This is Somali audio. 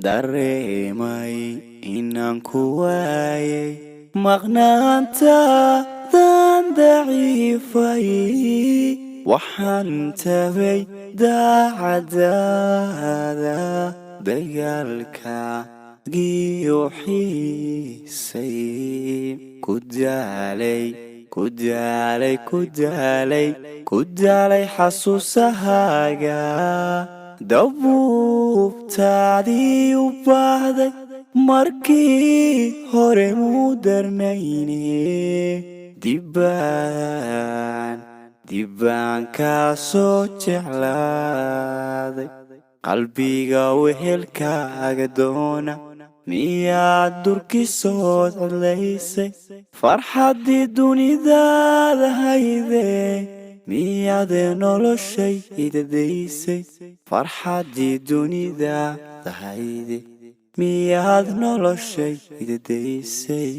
dareemay inaan ku waayay maqnaantaadan daciifay waxaan tabay daacadaada dagaalkaagii u xiisay ku daalay xasuusahaaga dabuubtaadii u baahday markii hore muu darnayne dibbaan kaa soo jeclaaday qalbiga wehelkaaga doona miyaad durkisood codlaysay farxaddii dunidaada hayde miyaad noloshay idadaysay farxaddii dunidaada hayde miyaad noloshay idadaysay